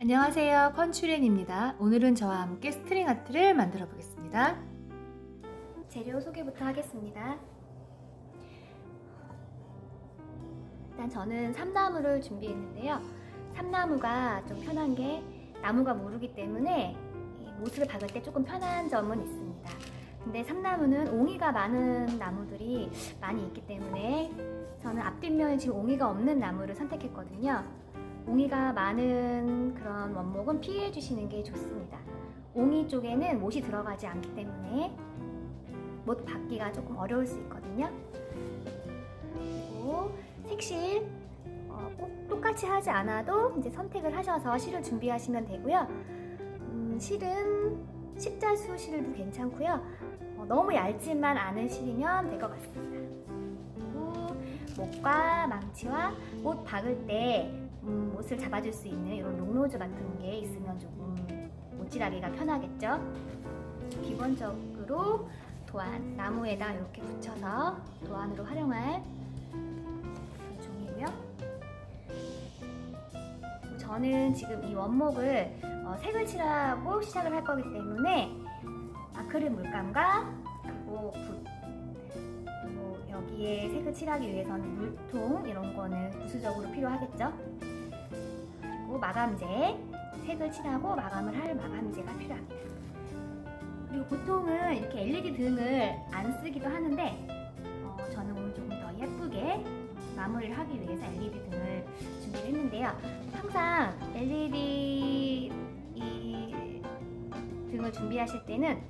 안녕하세요, 컨츄렌입니다. 오늘은 저와 함께 스트링 아트를 만들어 보겠습니다. 재료 소개부터 하겠습니다. 일단 저는 삼나무를 준비했는데요. 삼나무가 좀 편한 게 나무가 무르기 때문에 못을 박을 때 조금 편한 점은 있습니다. 근데 삼나무는 옹이가 많은 나무들이 많이 있기 때문에 저는 앞뒷면에 지금 옹이가 없는 나무를 선택했거든요. 옹이가 많은 그런 원목은 피해 주시는 게 좋습니다. 옹이 쪽에는 못이 들어가지 않기 때문에 못 박기가 조금 어려울 수 있거든요. 그리고 색실 꼭 똑같이 하지 않아도 이제 선택을 하셔서 실을 준비하시면 되고요. 실은 십자수 실도 괜찮고요. 너무 얇지만 않은 실이면 될 것 같습니다. 그리고 못과 망치와 못 박을 때 못을 잡아줄 수 있는 이런 롱노즈 같은 게 있으면 조금 못질하기가 편하겠죠. 기본적으로 도안, 나무에다 이렇게 붙여서 도안으로 활용할 종이고요. 저는 지금 이 원목을 색을 칠하고 시작을 할 거기 때문에 아크릴 물감과 그리고 붓, 그리고 여기에 색을 칠하기 위해서는 물통 이런 거는 부수적으로 필요하겠죠. 그리고 마감재, 색을 칠하고 마감을 할 마감재가 필요합니다. 그리고 보통은 이렇게 LED 등을 안 쓰기도 하는데 저는 오늘 조금 더 예쁘게 마무리를 하기 위해서 LED 등을 준비를 했는데요. 항상 LED 등을 준비하실 때는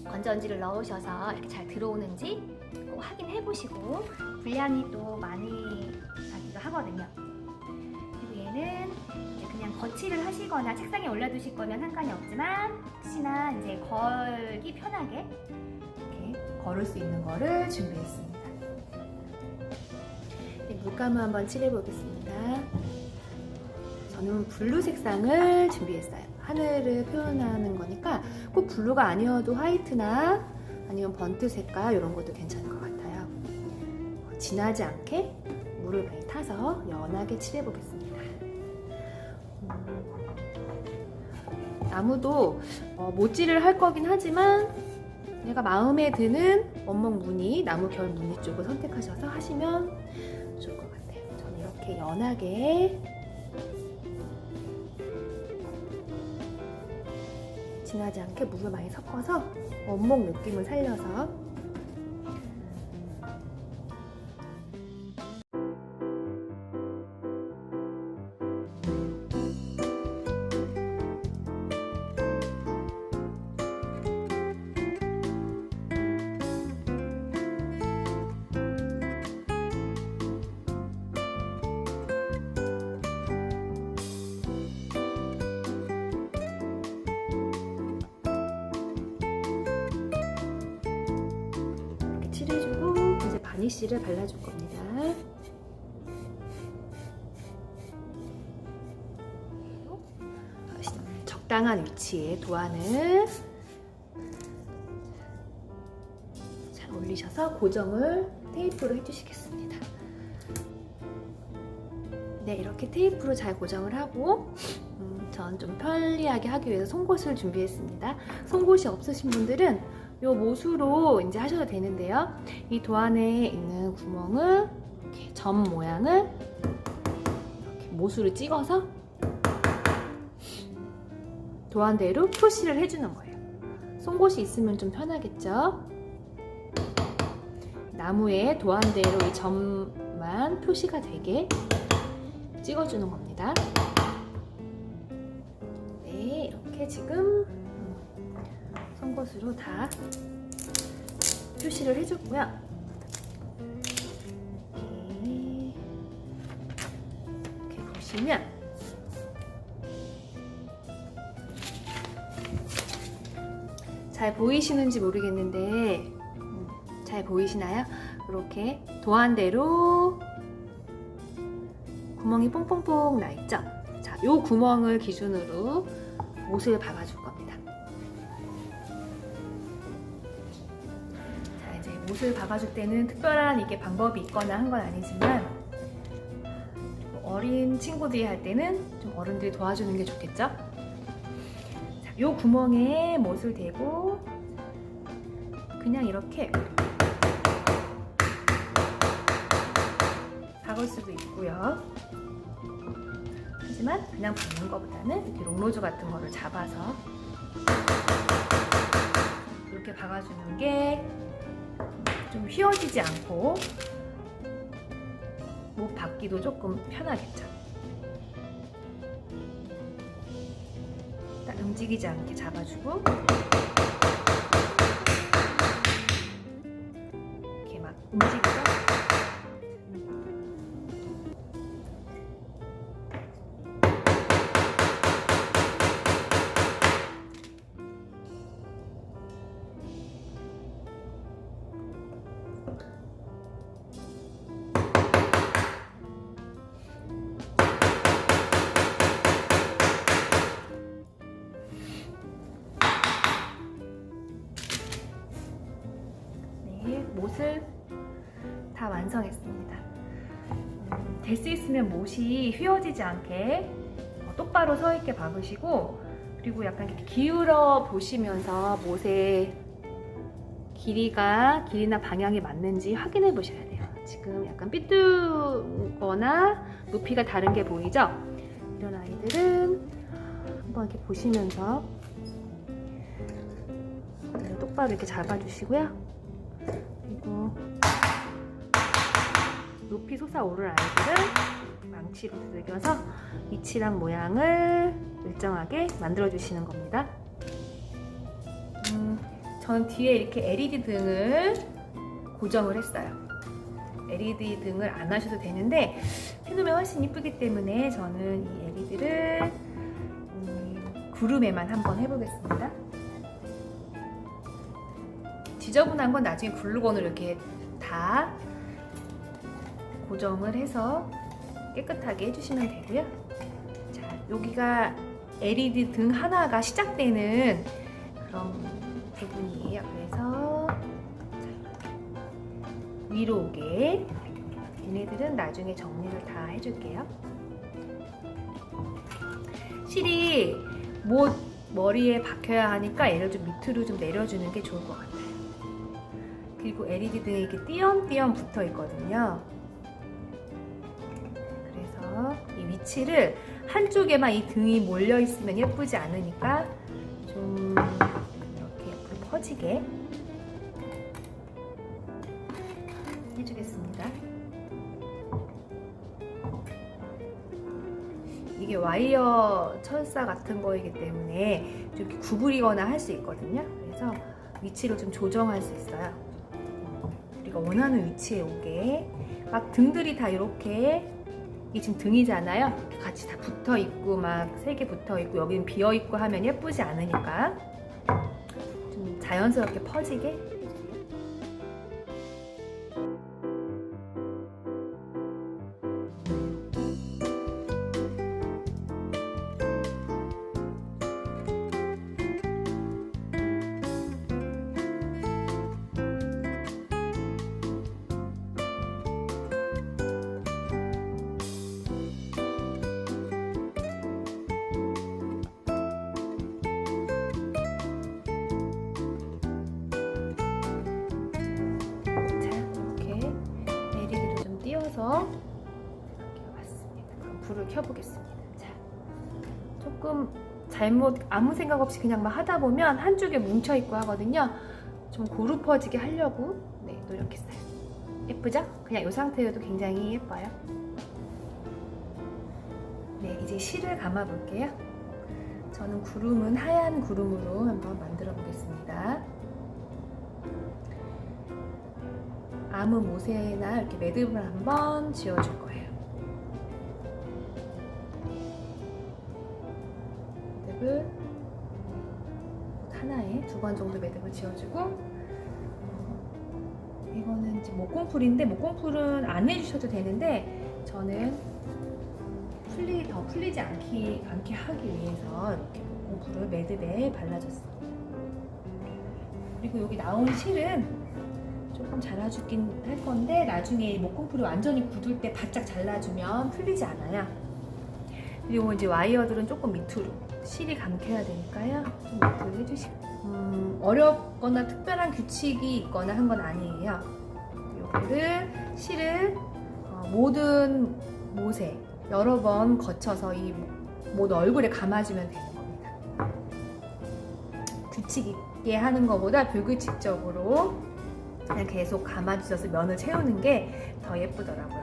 건전지를 넣으셔서 이렇게 잘 들어오는지 확인해 보시고 분량이 또 많이 나기도 하거든요. 그리고 얘는 그냥 거치를 하시거나 책상에 올려두실 거면 상관이 없지만 혹시나 이제 걸기 편하게 이렇게 걸을 수 있는 거를 준비했습니다. 물감을 한번 칠해 보겠습니다. 저는 블루 색상을 준비했어요. 하늘을 표현하는 거니까 꼭 블루가 아니어도 화이트나 아니면 번트 색깔 이런 것도 괜찮을 것 같아요. 진하지 않게 물을 많이 타서 연하게 칠해 보겠습니다. 나무도 못질을 할 거긴 하지만 내가 마음에 드는 원목 무늬, 나무 결 무늬 쪽을 선택하셔서 하시면 좋을 것 같아요. 저는 이렇게 연하게 진하지 않게 물을 많이 섞어서 원목 느낌을 살려서 칠해주고 이제 바니쉬를 발라줄 겁니다. 적당한 위치에 도안을 잘 올리셔서 고정을 테이프로 해주시겠습니다. 네, 이렇게 테이프로 잘 고정을 하고 전 좀 편리하게 하기 위해서 송곳을 준비했습니다. 송곳이 없으신 분들은 요 못으로 이제 하셔도 되는데요. 이 도안에 있는 구멍을 이렇게 점 모양을 이렇게 못으로 찍어서 도안대로 표시를 해주는 거예요. 송곳이 있으면 좀 편하겠죠? 나무에 도안대로 이 점만 표시가 되게 찍어주는 겁니다. 네, 이렇게 지금 송곳으로 다 표시를 해줬고요. 이렇게 보시면 잘 보이시는지 모르겠는데 잘 보이시나요? 이렇게 도안대로 구멍이 뽕뽕뽕 나 있죠? 자, 요 구멍을 기준으로 못을 박아줄 겁니다. 자, 이제 못을 박아줄 때는 특별한 이게 방법이 있거나 한 건 아니지만 어린 친구들이 할 때는 좀 어른들이 도와주는 게 좋겠죠? 자, 요 구멍에 못을 대고 그냥 이렇게 박을 수도 있고요. 하지만 그냥 박는 것보다는 이렇게 롱노즈 같은 거를 잡아서 이렇게 박아주는 게 좀 휘어지지 않고 못 박기도 조금 편하겠죠. 딱 움직이지 않게 잡아주고 이렇게 막 움직이죠. 못을 다 완성했습니다. 될 수 있으면 못이 휘어지지 않게 똑바로 서 있게 박으시고, 그리고 약간 이렇게 기울어 보시면서 못의 길이나 방향이 맞는지 확인해 보셔야 돼요. 지금 약간 삐뚤거나 높이가 다른 게 보이죠? 이런 아이들은 한번 이렇게 보시면서 똑바로 이렇게 잡아주시고요. 그리고 높이 솟아오를 아이들은 망치로 두들겨서 위치랑 모양을 일정하게 만들어 주시는 겁니다. 저는 뒤에 이렇게 LED 등을 고정을 했어요. LED 등을 안 하셔도 되는데 해놓으면 훨씬 이쁘기 때문에 저는 이 LED를 구름에만 한번 해보겠습니다. 지저분한 건 나중에 글루건으로 이렇게 다 고정을 해서 깨끗하게 해주시면 되고요. 자, 여기가 LED 등 하나가 시작되는 그런 부분이에요. 그래서 위로 오게 얘네들은 나중에 정리를 다 해줄게요. 실이 못 머리에 박혀야 하니까 얘를 좀 밑으로 좀 내려주는 게 좋을 것 같아요. 그리고 LED 등이 이렇게 띄엄띄엄 붙어 있거든요. 그래서 이 위치를 한쪽에만 이 등이 몰려 있으면 예쁘지 않으니까 좀 이렇게 옆으로 퍼지게 해주겠습니다. 이게 와이어 철사 같은 거이기 때문에 좀 이렇게 구부리거나 할 수 있거든요. 그래서 위치를 좀 조정할 수 있어요. 우리가 원하는 위치에 오게. 막 등들이 다 이렇게, 이게 지금 등이잖아요. 같이 다 붙어 있고 막 세 개 붙어 있고 여기는 비어 있고 하면 예쁘지 않으니까 좀 자연스럽게 퍼지게. 띄어서 이렇게 왔습니다. 그럼 불을 켜보겠습니다. 자, 조금 잘못 아무 생각 없이 그냥 막 하다 보면 한쪽에 뭉쳐 있고 하거든요. 좀 고루퍼지게 하려고 노력했어요. 예쁘죠? 그냥 이 상태여도 굉장히 예뻐요. 네, 이제 실을 감아 볼게요. 저는 구름은 하얀 구름으로 한번 만들어 보겠습니다. 아무 못에나 이렇게 매듭을 한번 지어줄 거예요. 매듭을 하나에 2번 정도 매듭을 지어주고, 이거는 이제 목공풀인데 목공풀은 안 해주셔도 되는데 저는 더 풀리지 않게 하기 위해서 이렇게 목공풀을 매듭에 발라줬습니다. 그리고 여기 나온 실은 조금 잘라주긴 할 건데 나중에 목공풀이 완전히 굳을 때 바짝 잘라주면 풀리지 않아요. 그리고 이제 와이어들은 조금 밑으로 실이 감겨야 되니까요. 좀 밑으로 해주시고. 어렵거나 특별한 규칙이 있거나 한 건 아니에요. 요거를 실을 모든 못에 여러 번 거쳐서 이 못 얼굴에 감아주면 되는 겁니다. 규칙 있게 하는 것보다 불규칙적으로 그냥 계속 감아주셔서 면을 채우는 게 더 예쁘더라고요.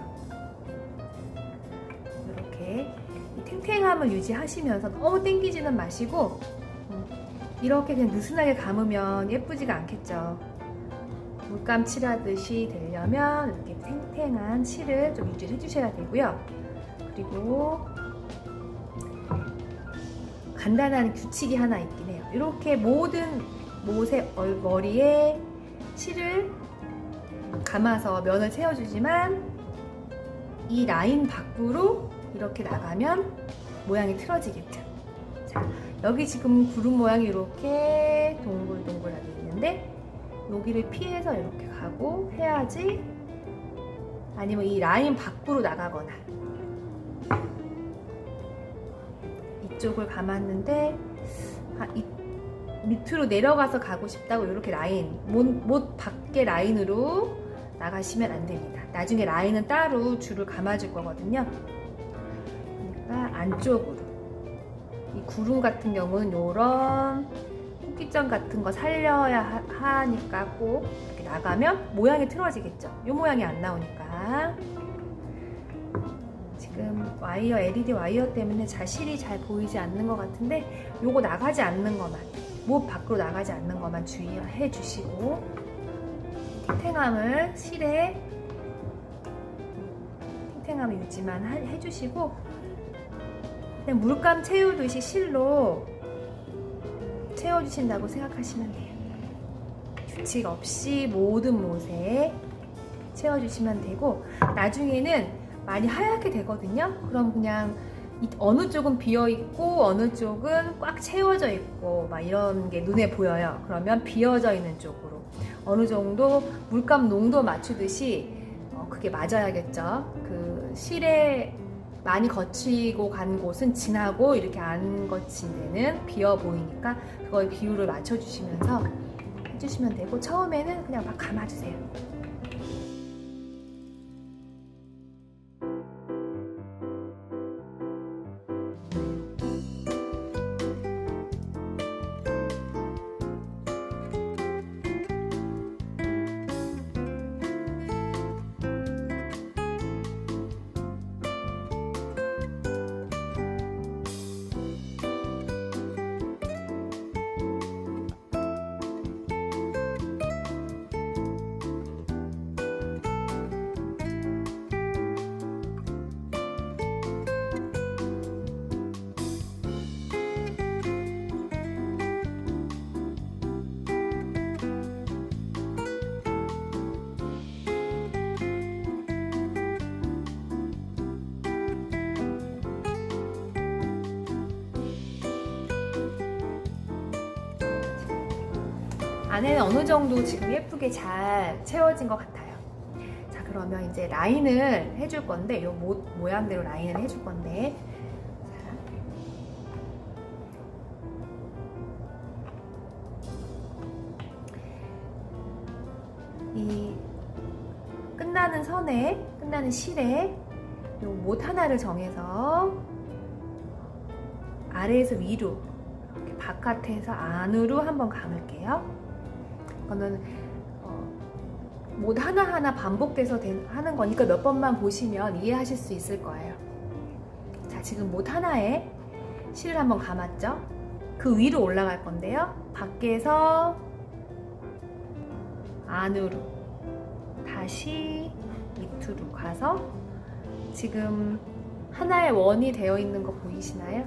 이렇게 이 탱탱함을 유지하시면서 너무 땡기지는 마시고 이렇게 그냥 느슨하게 감으면 예쁘지가 않겠죠. 물감 칠하듯이 되려면 이렇게 탱탱한 실을 좀 유지를 해주셔야 되고요. 그리고 간단한 규칙이 하나 있긴 해요. 이렇게 모든 못의 머리에 실을 감아서 면을 채워주지만 이 라인 밖으로 이렇게 나가면 모양이 틀어지겠죠. 자, 여기 지금 구름 모양이 이렇게 동글동글하게 있는데 여기를 피해서 이렇게 가고 해야지, 아니면 이 라인 밖으로 나가거나 이쪽을 감았는데 밑으로 내려가서 가고 싶다고 이렇게 라인, 못 밖에 라인으로 나가시면 안 됩니다. 나중에 라인은 따로 줄을 감아줄 거거든요. 그러니까 안쪽으로, 이 구름 같은 경우는 요런 토끼점 같은 거 살려야 하니까 꼭 이렇게 나가면 모양이 틀어지겠죠. 요 모양이 안 나오니까. 지금 와이어, LED 와이어 때문에 실이 잘 보이지 않는 것 같은데 요거 나가지 않는 것만, 못 밖으로 나가지 않는 것만 주의해 주시고, 탱탱함을 실에 탱탱함을 유지만 해주시고, 그냥 물감 채우듯이 실로 채워주신다고 생각하시면 돼요. 규칙 없이 모든 못에 채워주시면 되고, 나중에는 많이 하얗게 되거든요. 그럼 그냥 어느 쪽은 비어있고 어느 쪽은 꽉 채워져 있고 막 이런 게 눈에 보여요. 그러면 비어져 있는 쪽으로 어느 정도 물감 농도 맞추듯이 그게 맞아야겠죠. 그 실에 많이 거치고 간 곳은 진하고 이렇게 안 거친 데는 비어 보이니까 그거의 비율을 맞춰주시면서 해주시면 되고, 처음에는 그냥 막 감아주세요. 안에는 어느 정도 지금 예쁘게 잘 채워진 것 같아요. 자, 그러면 이제 라인을 해줄 건데, 요 모양대로 라인을 해줄 건데, 이 끝나는 선에, 끝나는 실에 요 못 하나를 정해서 아래에서 위로, 이렇게 바깥에서 안으로 한번 감을게요. 이거는 못 하나하나 반복돼서 하는 거니까 몇 번만 보시면 이해하실 수 있을 거예요. 자, 지금 못 하나에 실을 한번 감았죠? 그 위로 올라갈 건데요. 밖에서 안으로 다시 밑으로 가서 지금 하나의 원이 되어 있는 거 보이시나요?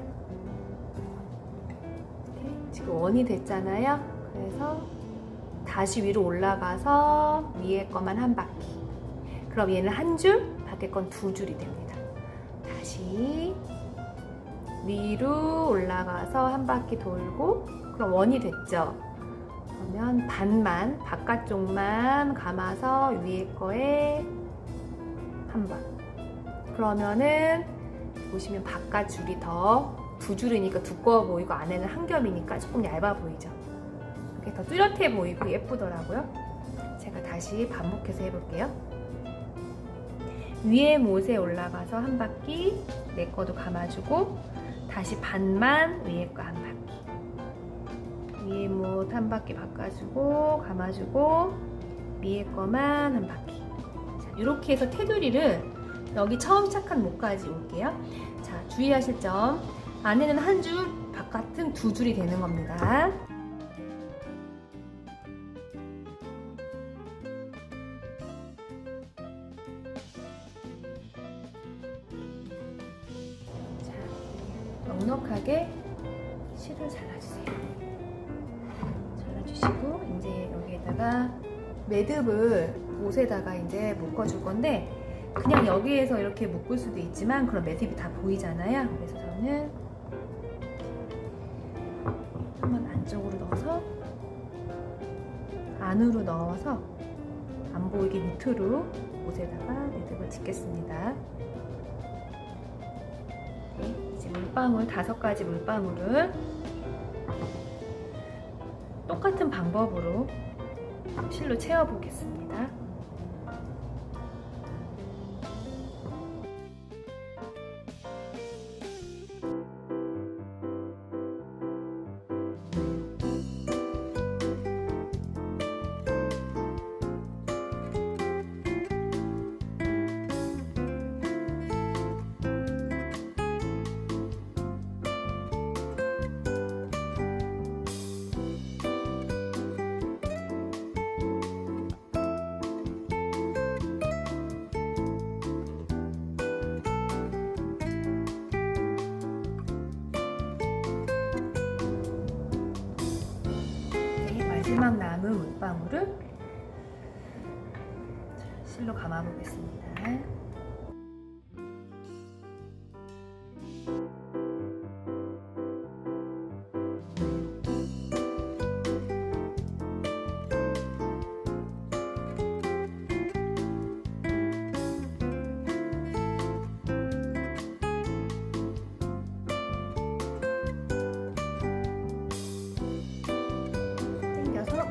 지금 원이 됐잖아요. 그래서 다시 위로 올라가서 위에 거만 한 바퀴. 그럼 얘는 한 줄, 밖에 건 두 줄이 됩니다. 다시 위로 올라가서 한 바퀴 돌고, 그럼 원이 됐죠? 그러면 반만, 바깥쪽만 감아서 위에 거에 한 번. 그러면은 보시면 바깥 줄이 더 두 줄이니까 두꺼워 보이고 안에는 한 겹이니까 조금 얇아 보이죠. 그게 더 뚜렷해 보이고 예쁘더라고요. 제가 다시 반복해서 해볼게요. 위에 못에 올라가서 한 바퀴 내 거도 감아주고 다시 반만 위에 거 한 바퀴, 위에 못 한 바퀴 바꿔주고 감아주고 위에 거만 한 바퀴. 자, 이렇게 해서 테두리를 여기 처음 시작한 못까지 올게요. 자, 주의하실 점, 안에는 한 줄, 바깥은 두 줄이 되는 겁니다. 자, 넉넉하게 실을 잘라주세요. 잘라주시고 이제 여기에다가 매듭을 옷에다가 이제 묶어줄 건데, 그냥 여기에서 이렇게 묶을 수도 있지만 그럼 매듭이 다 보이잖아요. 그래서 저는 한번 안쪽으로 넣어서 안으로 넣어서 안 보이게 밑으로 옷에다가 매듭을 짓겠습니다. 네, 이제 물방울 5가지 물방울을 똑같은 방법으로 실로 채워 보겠습니다. 마지막 남은 물방울을 실로 감아 보겠습니다.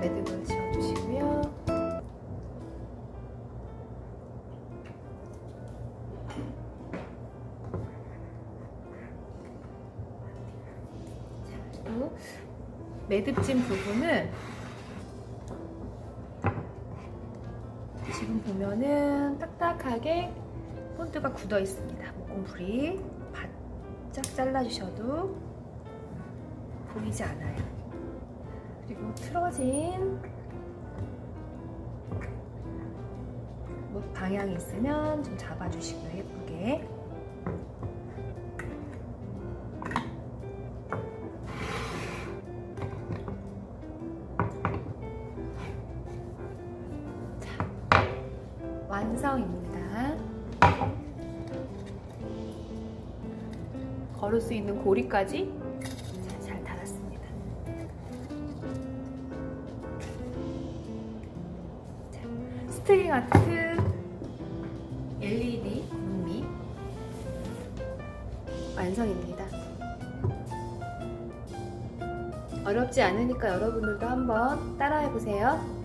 매듭을 지어주시고요. 그리고 매듭진 부분은 지금 보면은 딱딱하게 본드가 굳어 있습니다. 목공풀이 바짝 잘라주셔도 보이지 않아요. 그리고 틀어진 못 방향이 있으면 좀 잡아주시고요. 예쁘게. 자, 완성입니다. 걸을 수 있는 고리까지 잘 달았습니다. 스트링 아트 LED 구름미 완성입니다. 어렵지 않으니까 여러분들도 한번 따라해 보세요.